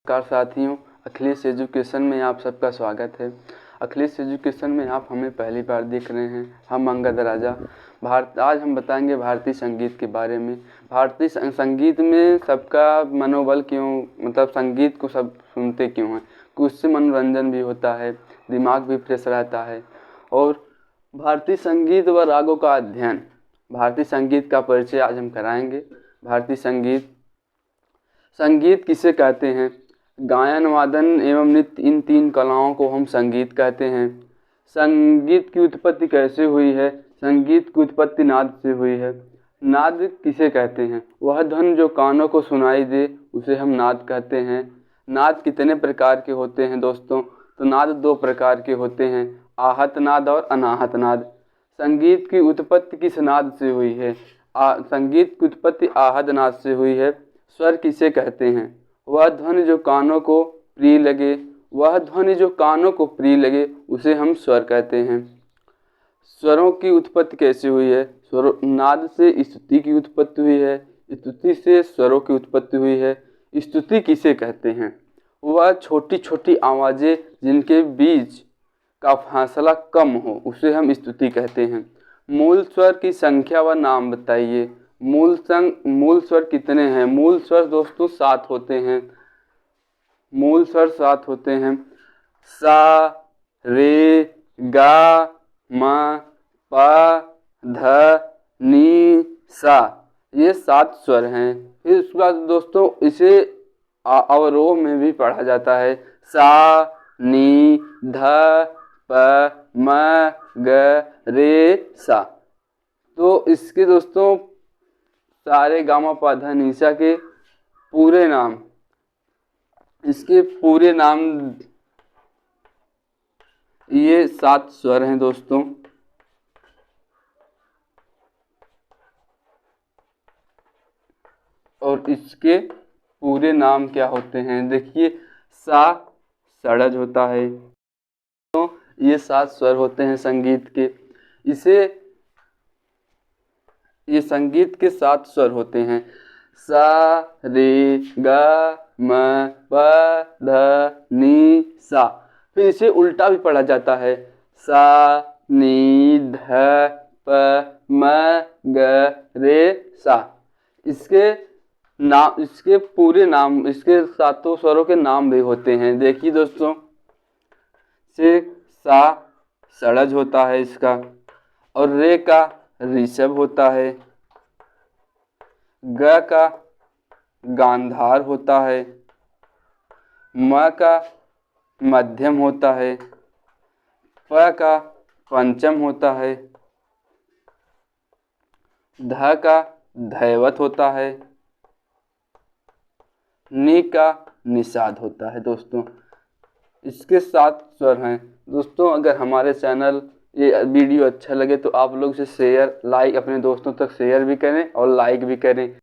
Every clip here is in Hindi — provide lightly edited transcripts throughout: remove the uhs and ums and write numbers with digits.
नमस्कार साथियों, अखिलेश एजुकेशन में आप सबका स्वागत है। अखिलेश एजुकेशन में आप हमें पहली बार देख रहे हैं। हम अंगद राजा। आज हम बताएंगे भारतीय संगीत के बारे में। भारतीय संगीत में सबका मनोबल क्यों, मतलब संगीत को सब सुनते क्यों हैं, कि उससे मनोरंजन भी होता है, दिमाग भी फ्रेश रहता है। और भारतीय संगीत व रागों का अध्ययन, भारतीय संगीत का परिचय आज हम कराएंगे। भारतीय संगीत किसे कहते हैं? गायन, वादन एवं नृत्य, इन तीन कलाओं को हम संगीत कहते हैं। संगीत की उत्पत्ति कैसे हुई है? संगीत की उत्पत्ति नाद से हुई है। नाद किसे कहते हैं? वह ध्वनि जो कानों को सुनाई दे उसे हम नाद कहते हैं। नाद कितने प्रकार के होते हैं दोस्तों? तो नाद दो प्रकार के होते हैं, आहत नाद और अनाहत नाद। संगीत की उत्पत्ति किस नाद से हुई है? संगीत की उत्पत्ति आहत नाद से हुई है। स्वर किसे कहते हैं? वह ध्वनि जो कानों को प्रिय लगे, उसे हम स्वर कहते हैं। स्वरों की उत्पत्ति कैसे हुई है? नाद से स्तुति की उत्पत्ति हुई है, स्तुति से स्वरों की उत्पत्ति हुई है। स्तुति किसे कहते हैं? वह छोटी छोटी आवाज़ें जिनके बीच का फासला कम हो, उसे हम स्तुति कहते हैं। मूल स्वर की संख्या व नाम बताइए। मूल स्वर कितने हैं? मूल स्वर दोस्तों 7 होते हैं। मूल स्वर 7 होते हैं। सा, रे, गा, मा, पा, ध, नी, सा, ये 7 स्वर हैं। फिर उसके बाद दोस्तों इसे अवरोह में भी पढ़ा जाता है। सा, नी, ध, प, म, ग, रे, सा। तो इसके दोस्तों सारे गामा पा धा नी सा के पूरे नाम, इसके पूरे नाम ये 7 स्वर हैं दोस्तों। और इसके पूरे नाम क्या होते हैं? देखिए, सा षड्ज होता है। तो ये 7 स्वर होते हैं संगीत के। ये संगीत के 7 स्वर होते हैं। सा, रे, गा, म, प, ध, नी, सा। फिर इसे उल्टा भी पढ़ा जाता है। सा, नी, ध, प, म, ग, रे, सा। इसके पूरे नाम, इसके 7 स्वरों के नाम भी होते हैं। देखिए दोस्तों, से सा षड्ज होता है इसका, और रे का ऋषभ होता है, ग का गांधार होता है, म का मध्यम होता है, प का पंचम होता है, ध का धैवत होता है, नी का निषाद होता है। दोस्तों इसके 7 स्वर हैं। दोस्तों अगर हमारे चैनल ये वीडियो अच्छा लगे तो आप लोग इसे शेयर, लाइक, अपने दोस्तों तक शेयर भी करें और लाइक भी करें।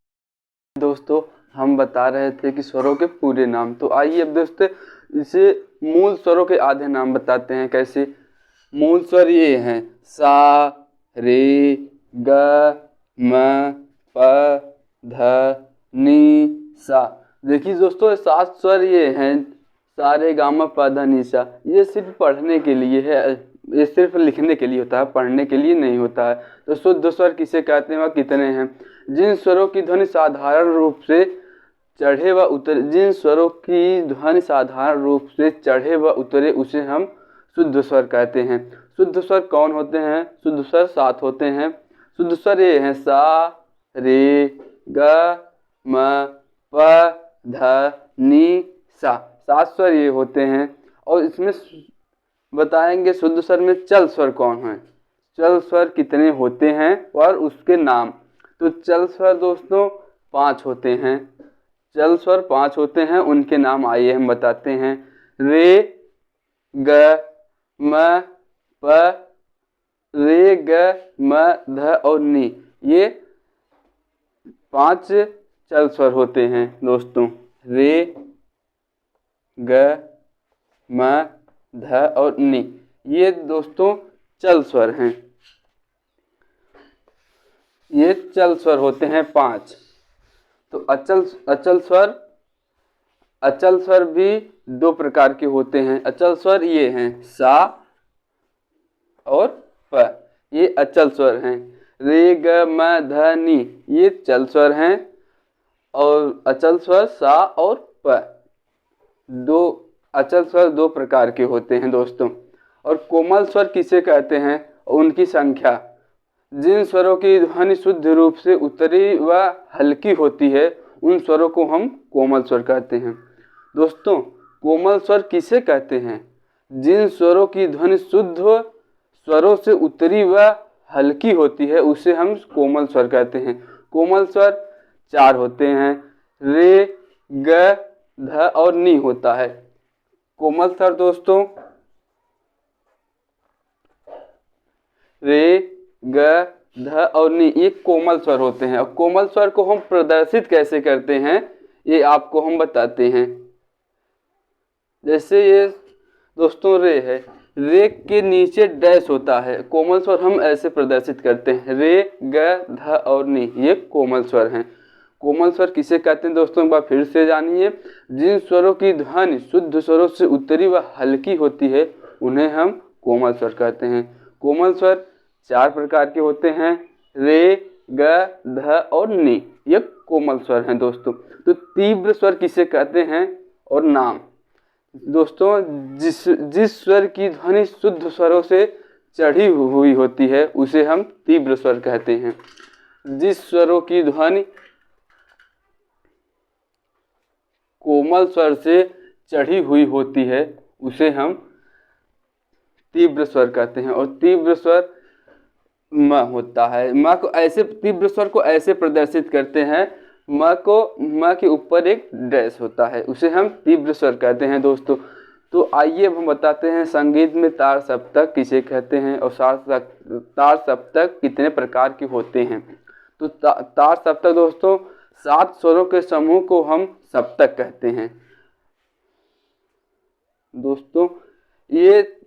दोस्तों हम बता रहे थे कि स्वरों के पूरे नाम, तो आइए अब दोस्तों इसे मूल स्वरों के आधे नाम बताते हैं। कैसे? मूल स्वर ये हैं, सा, रे, ग, म, प, ध, नी, सा। देखिए दोस्तों 7 स्वर ये हैं, सारे गामा पा धा नी सा। ये सिर्फ पढ़ने के लिए है, ये सिर्फ लिखने के लिए होता है, पढ़ने के लिए नहीं होता है। तो शुद्ध स्वर किसे कहते हैं? वह कितने हैं? जिन स्वरों की ध्वनि साधारण रूप से चढ़े व उतरे उसे हम शुद्ध स्वर कहते हैं। शुद्ध स्वर कौन होते हैं? शुद्ध स्वर 7 होते हैं। शुद्ध स्वर ये हैं, सा, रे, ग, म, प, ध, नी, सा। 7 स्वर ये होते हैं। और इसमें बताएंगे शुद्ध स्वर में चल स्वर कौन है, चल स्वर कितने होते हैं और उसके नाम। तो चल स्वर दोस्तों 5 होते हैं। चल स्वर 5 होते हैं, उनके नाम आइए हम बताते हैं। रे, ग, म, प, रे, ग, म, ध और नी, ये 5 चल स्वर होते हैं दोस्तों। रे, ग, म, ध और नी, ये दोस्तों चल स्वर हैं। ये चल स्वर होते हैं 5। तो अचल अचल स्वर भी दो प्रकार के होते हैं। अचल स्वर ये हैं सा और प, ये अचल स्वर हैं। रे ग म ध नी ये चल स्वर हैं और अचल स्वर सा और प। दो अचल स्वर दो प्रकार के होते हैं दोस्तों। और कोमल स्वर किसे कहते हैं, उनकी संख्या। जिन स्वरों की ध्वनि शुद्ध रूप से उत्तरी व हल्की होती है उन स्वरों को हम कोमल स्वर कहते हैं। दोस्तों कोमल स्वर किसे कहते हैं, जिन स्वरों की ध्वनि शुद्ध स्वरों से उत्तरी व हल्की होती है उसे हम कोमल स्वर कहते हैं। कोमल स्वर चार होते हैं, रे ग ध और नी होता है। कोमल स्वर दोस्तों रे ग ध और नी ये कोमल स्वर होते हैं। और कोमल स्वर को हम प्रदर्शित कैसे करते हैं ये आपको हम बताते हैं। जैसे ये दोस्तों रे है, रे के नीचे डैश होता है। कोमल स्वर हम ऐसे प्रदर्शित करते हैं, रे ग ध और नी ये कोमल स्वर हैं। कोमल स्वर किसे कहते हैं दोस्तों एक बार फिर से जानिए। जिन स्वरों की ध्वनि शुद्ध स्वरों से उत्तरी व हल्की होती है उन्हें हम कोमल स्वर कहते हैं। कोमल स्वर चार प्रकार के होते हैं, रे ग ध और नी ये कोमल स्वर हैं दोस्तों। तो तीव्र स्वर किसे कहते हैं और नाम। दोस्तों जिस स्वर की ध्वनि शुद्ध स्वरों से चढ़ी हुई होती है उसे हम तीव्र स्वर कहते हैं। जिस स्वरों की ध्वनि कोमल स्वर से चढ़ी हुई होती है उसे हम तीव्र स्वर कहते हैं। और तीव्र स्वर म होता है। म को ऐसे तीव्र स्वर को ऐसे प्रदर्शित करते हैं, म के ऊपर एक डैश होता है उसे हम तीव्र स्वर कहते हैं दोस्तों। तो आइए अब हम बताते हैं संगीत में तार सप्तक किसे कहते हैं और तार सप्तक कितने प्रकार के होते हैं। तो तार सप्तक दोस्तों सात स्वरों के समूह को हम सप्तक कहते हैं। दोस्तों ये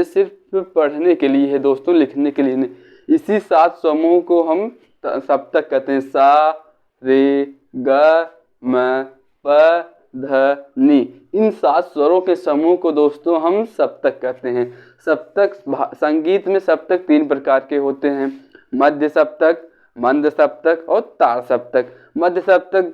सिर्फ पढ़ने के लिए है दोस्तों, लिखने के लिए नहीं। इसी सात समूह को हम सप्तक कहते हैं। सा रे ग म प ध नी इन सात स्वरों के समूह को दोस्तों हम सप्तक कहते हैं। सप्तक संगीत में सप्तक तीन प्रकार के होते हैं, मध्य सप्तक, मंद सप्तक और तार सप्तक। मध्य सप्तक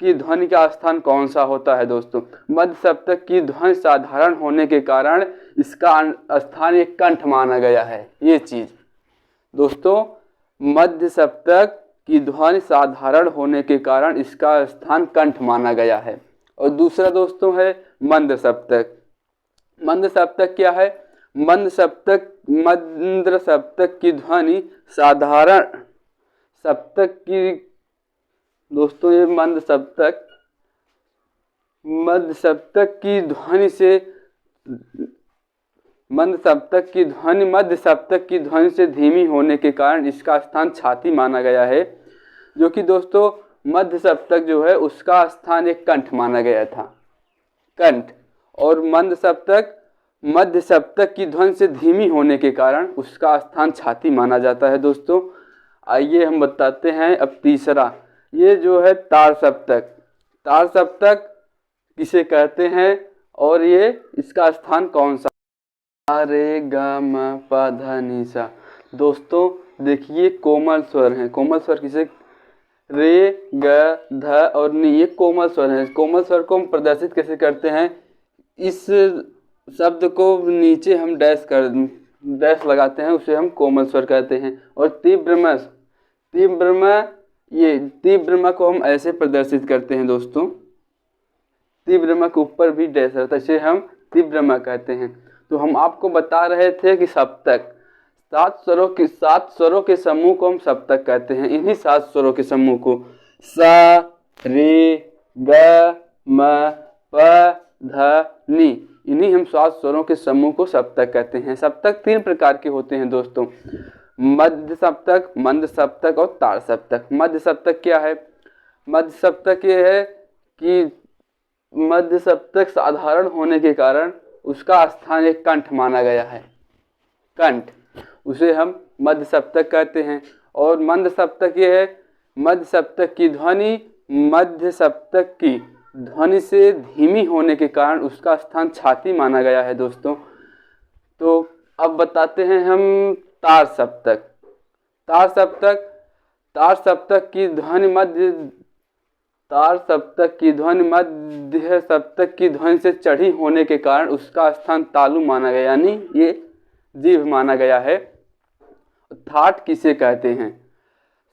की ध्वनि का स्थान कौन सा होता है दोस्तों। मध्य सप्तक की ध्वनि साधारण होने के कारण इसका स्थान एक कंठ माना गया है। ये चीज दोस्तों मध्य सप्तक की ध्वनि साधारण होने के कारण इसका स्थान कंठ माना गया है। और दूसरा दोस्तों है मंद सप्तक। मंद सप्तक क्या है, मंद सप्तक की ध्वनि साधारण सप्तक की दोस्तों ये मंद सप्तक की ध्वनि से मंद सप्तक की ध्वनि मध्य सप्तक की ध्वनि से धीमी होने के कारण इसका स्थान छाती माना गया है। जो कि दोस्तों मध्य सप्तक जो है उसका स्थान एक कंठ माना गया था, कंठ। और मंद सप्तक मध्य सप्तक की ध्वनि से धीमी होने के कारण उसका स्थान छाती माना जाता है दोस्तों। आइए हम बताते हैं अब तीसरा, ये जो है तार सप्तक। तार सप्तक किसे कहते हैं और ये इसका स्थान कौन सा। रे ग म प ध नि सा। दोस्तों देखिए कोमल स्वर हैं। कोमल स्वर किसे, रे ग ध और नी ये कोमल स्वर हैं। कोमल स्वर को हम प्रदर्शित कैसे करते हैं, इस शब्द को नीचे हम डैश लगाते हैं उसे हम कोमल स्वर कहते हैं। और तीव्र म को हम ऐसे प्रदर्शित करते हैं दोस्तों, तीव्र म के ऊपर भी डैश रहता है, इसे हम तीव्र म कहते हैं। तो हम आपको बता रहे थे कि सप्तक सात स्वरों के समूह को हम सप्तक कहते हैं। इन्हीं सात स्वरों के समूह को सा रे ग म प ध नी इन्हीं हम सात स्वरों के समूह को सप्तक कहते हैं। सप्तक तीन प्रकार के होते हैं दोस्तों, मध्य सप्तक, मंद सप्तक और तार सप्तक। मध्य सप्तक क्या है, मध्य सप्तक ये है कि मध्य सप्तक साधारण होने के कारण उसका स्थान एक कंठ माना गया है, कंठ, उसे हम मध्य सप्तक कहते हैं। और मंद सप्तक ये है, मध्य सप्तक की ध्वनि मध्य सप्तक की ध्वनि से धीमी होने के कारण उसका स्थान छाती माना गया है दोस्तों। तो अब बताते हैं हम तार सप्तक। तार सप्तक की ध्वनि मध्य सप्तक की ध्वनि से चढ़ी होने के कारण उसका स्थान तालु माना गया, यानी ये जीभ माना गया है। थाट किसे कहते हैं?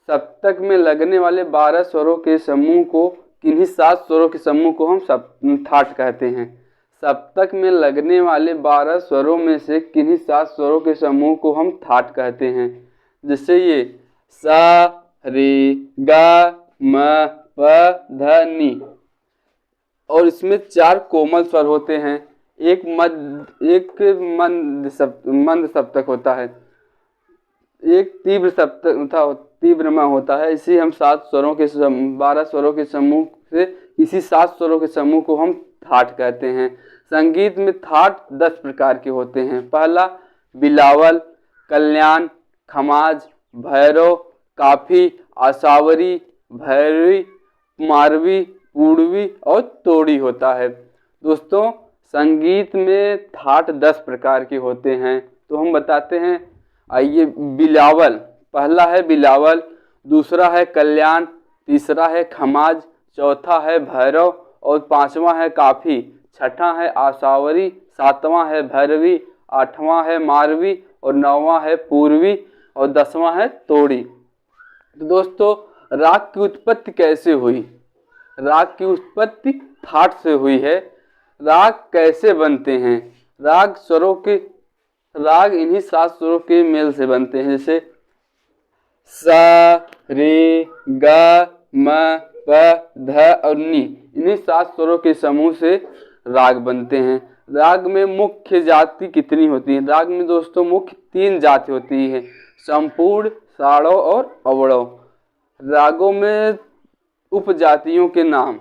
सप्तक में लगने वाले 12 स्वरों के समूह को, किन्हीं 7 स्वरों के समूह को हम थाट कहते हैं। सप्तक में लगने वाले 12 स्वरों में से किन्हीं 7 स्वरों के समूह को हम थाट कहते हैं। जैसे ये सा, रे, गा, म, प, ध, नी। और इसमें 4 कोमल स्वर होते हैं, एक मंद सप्तक होता है, एक तीव्र सप्तक तीव्रमा होता है। इसी हम 12 स्वरों के समूह से इसी 7 स्वरों के समूह को हम थाट कहते हैं। संगीत में थाट 10 प्रकार के होते हैं। पहला बिलावल, कल्याण, खमाज, भैरव, काफी, आसावरी, भैरवी, मारवी, पूर्वी और तोड़ी होता है। दोस्तों संगीत में थाट 10 प्रकार के होते हैं, तो हम बताते हैं। आइए, बिलावल, पहला है बिलावल, दूसरा है कल्याण, तीसरा है खमाज, चौथा है भैरव और 5वां है काफी, छठा है आसावरी, 7वां है भैरवी, 8वां है मारवी और 9वां है पूर्वी और 10वां है तोड़ी। तो दोस्तों राग की उत्पत्ति कैसे हुई? राग की उत्पत्ति थाट से हुई है। राग कैसे बनते हैं? राग इन्हीं 7 स्वरों के मेल से बनते हैं, जैसे सा, रे, गा, म, प, ध और नी। इन्हीं 7 स्वरों के समूह से राग बनते हैं। राग में मुख्य जाति कितनी होती है? राग में दोस्तों मुख्य 3 जाति होती है, संपूर्ण, साड़व और अवड़व। रागों में उपजातियों के नाम।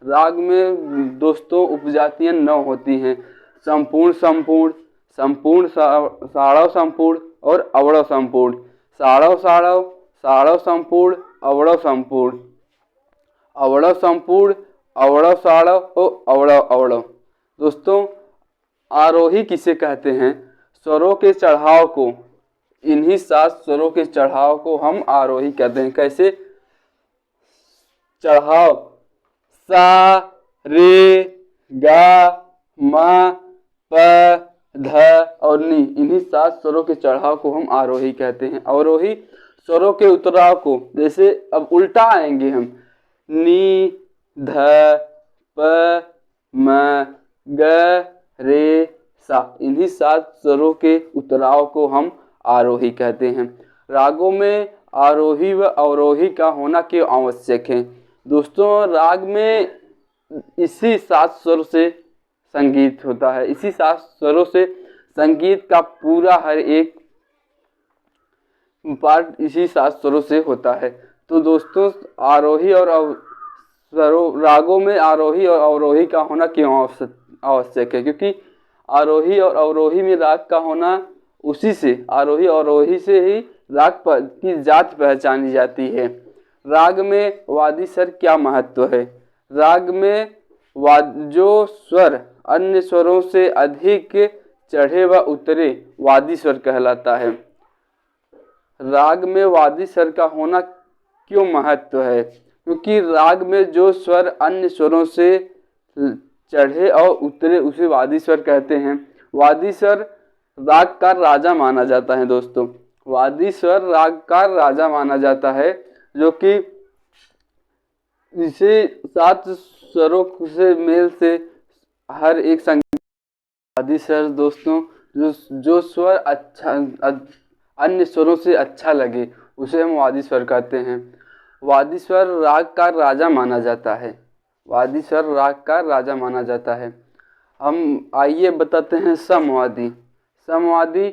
राग में दोस्तों उपजातियां 9 होती हैं, संपूर्ण, साड़व संपूर्ण और अवड़व संपूर्ण। साड़व साड़व, साड़व संपूर्ण, अवड़व संपूर्ण, अवड़व संपूर्ण, अवड़व साड़व और अवड़व अवड़व। दोस्तों आरोही किसे कहते हैं? स्वरों के चढ़ाव को, इन्हीं 7 स्वरों के चढ़ाव को हम आरोही कहते हैं। कैसे? चढ़ाव सा, रे, गा, म, प, ध और नी, इन्हीं 7 स्वरों के चढ़ाव को हम आरोही कहते हैं। अवरोही स्वरों के उतराव को, जैसे अब उल्टा आएंगे हम, नी, ध, प, म, ग, रे, सा, इन्हीं 7 स्वरों के उतराव को हम आरोही कहते हैं। रागों में आरोही व अवरोही का होना क्यों आवश्यक है? दोस्तों राग में इसी 7 स्वर से संगीत होता है, इसी 7 स्वरों से संगीत का पूरा हर एक पार्ट इसी 7 स्वरों से होता है। तो दोस्तों आरोही और रागों में आरोही और अवरोही का होना क्यों आवश्यक है? क्योंकि आरोही और अवरोही में राग का होना, उसी से आरोही और अवरोही से ही राग की जात पहचानी जाती है। राग में वादी स्वर क्या महत्व है? राग में जो स्वर अन्य स्वरों से अधिक चढ़े व उतरे वादी स्वर कहलाता है। राग में वादी स्वर का होना क्यों महत्व है? क्योंकि राग में जो स्वर अन्य स्वरों से चढ़े और उतरे उसे वादी स्वर कहते हैं। वादी स्वर राग का राजा माना जाता है। दोस्तों वादी स्वर राग का राजा माना जाता है, जो कि इसे 7 स्वरों से मेल से हर एक संगीत वादी स्वर दोस्तों जो स्वर अच्छा अन्य स्वरों से अच्छा लगे उसे हम वादी स्वर कहते हैं। वादी स्वर राग का राजा माना जाता है। वादी स्वर राग का राजा माना जाता है। हम आइए बताते हैं समवादी। समवादी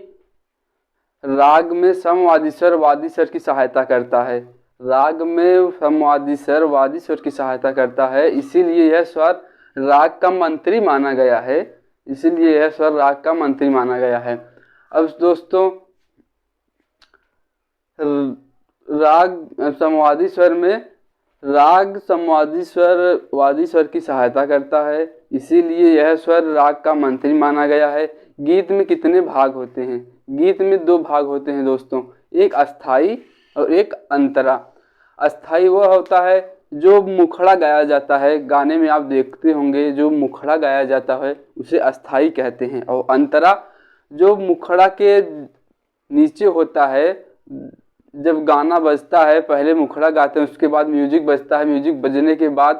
राग में समवादी स्वर वादी स्वर की सहायता करता है। राग में समवादी स्वर वादी स्वर की सहायता करता है, इसीलिए यह स्वर राग का मंत्री माना गया है। इसीलिए यह स्वर राग का मंत्री माना गया है। अब दोस्तों राग समवादी स्वर में राग समवादी स्वर वादी स्वर की सहायता करता है, इसीलिए यह स्वर राग का मंत्री माना गया है। गीत में कितने भाग होते हैं? गीत में 2 भाग होते हैं दोस्तों, एक अस्थाई और एक अंतरा। अस्थाई वह होता है जो मुखड़ा गाया जाता है, गाने में आप देखते होंगे जो मुखड़ा गाया जाता है उसे अस्थाई कहते हैं। और अंतरा जो मुखड़ा के नीचे होता है, जब गाना बजता है पहले मुखड़ा गाते हैं, उसके बाद म्यूजिक बजता है, म्यूजिक बजने के बाद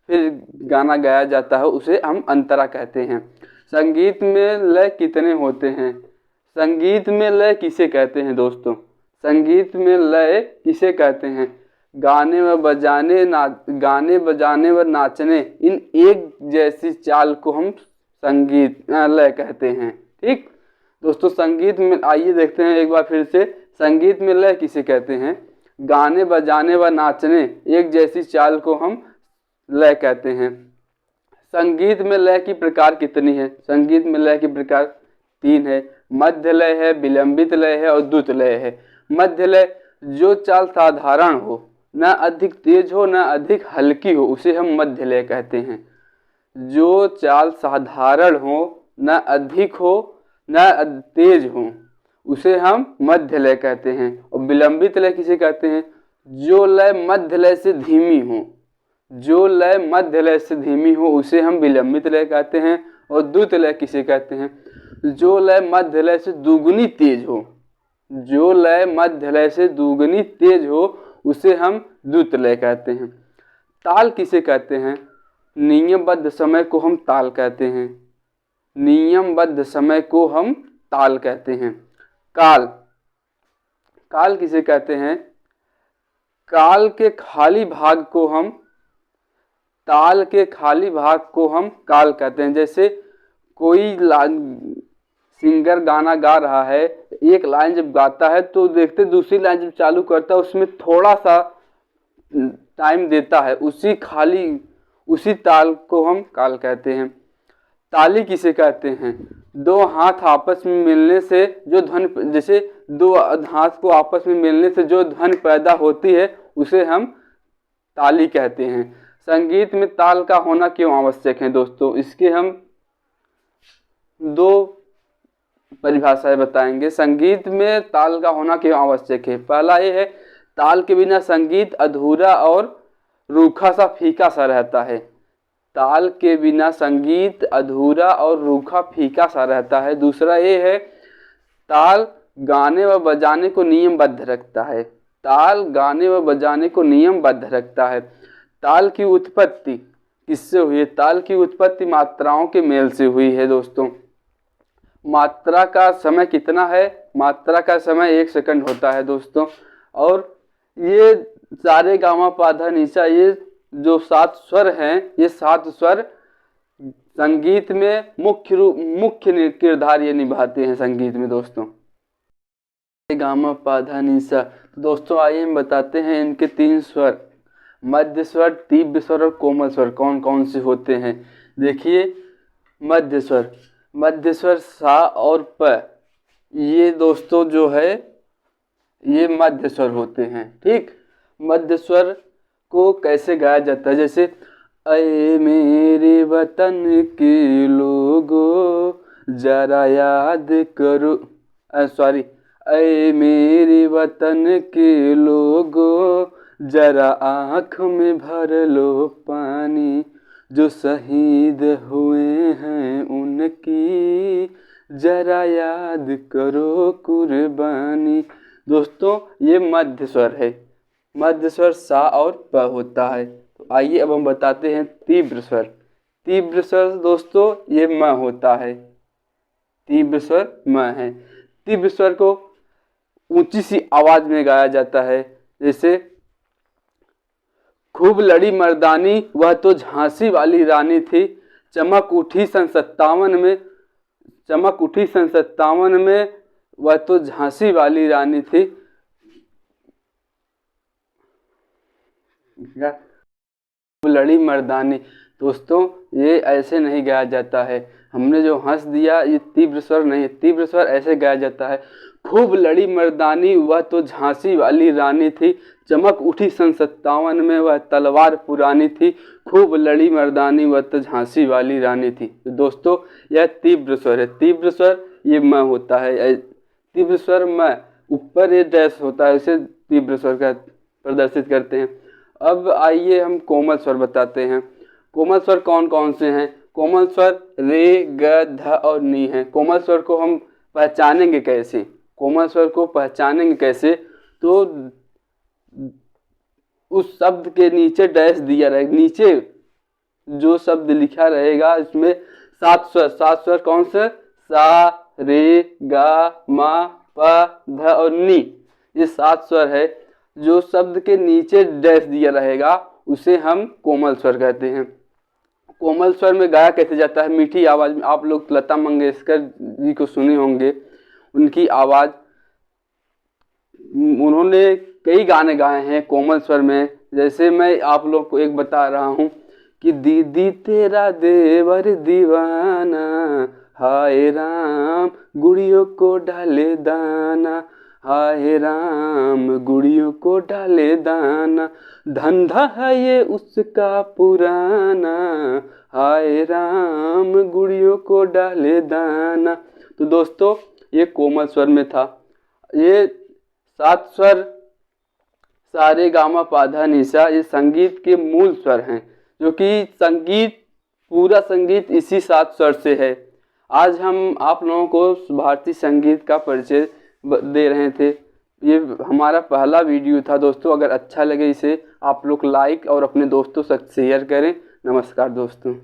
फिर गाना गाया जाता है, उसे हम अंतरा कहते हैं। संगीत में लय कितने होते हैं? संगीत में लय किसे कहते हैं दोस्तों? संगीत में लय किसे कहते हैं? गाने व बजाने व नाचने, इन एक जैसी चाल को हम संगीत लय कहते हैं। ठीक दोस्तों, संगीत में आइए देखते हैं एक बार फिर से, संगीत में लय किसे कहते हैं? गाने बजाने व नाचने एक जैसी चाल को हम लय कहते हैं। संगीत में लय की प्रकार कितनी है? संगीत में लय की प्रकार 3 है। मध्य लय है, विलंबित लय है और द्रुत लय है। मध्य लय जो चाल साधारण हो, न अधिक तेज हो न अधिक हल्की हो, उसे हम मध्य लय कहते हैं। जो चाल साधारण हो, न अधिक हो न तेज हो, उसे हम मध्य लय कहते हैं। और विलंबित लय किसे कहते हैं? जो लय मध्य लय से धीमी हो, जो लय मध्य लय से धीमी हो उसे हम विलंबित लय कहते हैं। और द्रुत लय किसे कहते हैं? जो लय मध्य लय से दुगुनी तेज हो, जो लय मध्य लय से दुगुनी तेज हो उसे हम द्रुत लय कहते हैं। ताल किसे कहते हैं? नियमबद्ध समय को हम ताल कहते हैं। नियमबद्ध समय को हम ताल कहते हैं। काल, काल किसे कहते हैं? काल के खाली भाग को हम, ताल के खाली भाग को हम काल कहते हैं। जैसे कोई सिंगर गाना गा रहा है, एक लाइन जब गाता है तो देखते दूसरी लाइन जब चालू करता है उसमें थोड़ा सा टाइम देता है, उसी ताल को हम काल कहते हैं। ताली किसे कहते हैं? 2 हाथ आपस में मिलने से जो ध्वनि, जैसे 2 हाथ को आपस में मिलने से जो ध्वनि पैदा होती है उसे हम ताली कहते हैं। संगीत में ताल का होना क्यों आवश्यक है दोस्तों? इसके हम 2 परिभाषाएं बताएंगे। संगीत में ताल का होना क्यों आवश्यक है? पहला ये है, ताल के बिना संगीत अधूरा और रूखा सा फीका सा रहता है। ताल के बिना संगीत अधूरा और रूखा फीका सा रहता है। दूसरा ये है, ताल गाने व बजाने को नियमबद्ध रखता है। ताल गाने व बजाने को नियमबद्ध रखता है। ताल की उत्पत्ति किससे हुई है? ताल की उत्पत्ति मात्राओं के मेल से हुई है दोस्तों। मात्रा का समय कितना है? मात्रा का समय 1 सेकंड होता है दोस्तों। और ये सारे गामा पाधा निशा, ये जो 7 स्वर हैं, ये 7 स्वर संगीत में मुख्य किरदार ये निभाते हैं संगीत में दोस्तों। गामा पाधा निशा, तो दोस्तों आइए हम बताते हैं इनके 3 स्वर, मध्य स्वर, तीव्र स्वर और कोमल स्वर कौन कौन से होते हैं। देखिए, मध्य स्वर, मध्य स्वर सा और प, ये दोस्तों जो है ये मध्य स्वर होते हैं। ठीक, मध्य स्वर को कैसे गाया जाता है? जैसे ऐ मेरे वतन के लोगों जरा याद करो, ऐ मेरे वतन के लोगों जरा आँख में भर लो पानी, जो शहीद हुए हैं उनकी जरा याद करो कुर्बानी। दोस्तों ये मध्य स्वर है, मध्य स्वर सा और प होता है। तो आइए अब हम बताते हैं तीव्र स्वर। तीव्र स्वर दोस्तों ये म होता है, तीव्र स्वर म है। तीव्र स्वर को ऊंची सी आवाज में गाया जाता है। जैसे खूब लड़ी मर्दानी वह तो झांसी वाली रानी थी, चमक उठी सन 57 में, चमक उठी सन 57 में वह तो झांसी वाली रानी थी। लड़ी मर्दानी, दोस्तों ये ऐसे नहीं गाया जाता है। हमने जो हंस दिया ये तीव्र स्वर नहीं है, तीव्र स्वर ऐसे गाया जाता है। खूब लड़ी मर्दानी वह तो झांसी वाली रानी थी, चमक उठी सन 57 में, वह तलवार पुरानी थी, खूब लड़ी मर्दानी, वह तो झांसी वाली रानी थी। तो दोस्तों यह तीव्र स्वर है। तीव्र स्वर ये म होता है, तीव्र स्वर म, ऊपर ये डैश होता है, इसे तीव्र स्वर का प्रदर्शित करते हैं। अब आइए हम कोमल स्वर बताते हैं। कोमल स्वर कौन कौन से हैं? कोमल स्वर रे, ग, ध और नी हैं। कोमल स्वर को हम पहचानेंगे कैसे? कोमल स्वर को पहचानेंगे कैसे? तो उस शब्द के नीचे डैश दिया रहेगा, नीचे जो शब्द लिखा रहेगा इसमें 7 स्वर। 7 स्वर कौन से? सा, रे, गा, मा, पा, ध और नी। ये 7 स्वर है। जो शब्द के नीचे डैश दिया रहेगा उसे हम कोमल स्वर कहते हैं। कोमल स्वर में गाया कैसे जाता है? मीठी आवाज में। आप लोग लता मंगेशकर जी को सुने होंगे, उनकी आवाज, उन्होंने कई गाने गाए हैं कोमल स्वर में। जैसे मैं आप लोग को एक बता रहा हूँ कि दीदी तेरा देवर दीवाना, हाय राम गुड़ियों को डाले दाना, हाय राम गुड़ियों को डाले दाना, धंधा है ये उसका पुराना, हाय राम गुड़ियों को डाले दाना। तो दोस्तों ये कोमल स्वर में था। ये 7 स्वर सा रे गा मा पा धा नि सा, ये संगीत के मूल स्वर हैं, जो कि संगीत, पूरा संगीत इसी 7 स्वर से है। आज हम आप लोगों को भारतीय संगीत का परिचय दे रहे थे। ये हमारा पहला वीडियो था दोस्तों। अगर अच्छा लगे इसे आप लोग लाइक और अपने दोस्तों से शेयर करें। नमस्कार दोस्तों।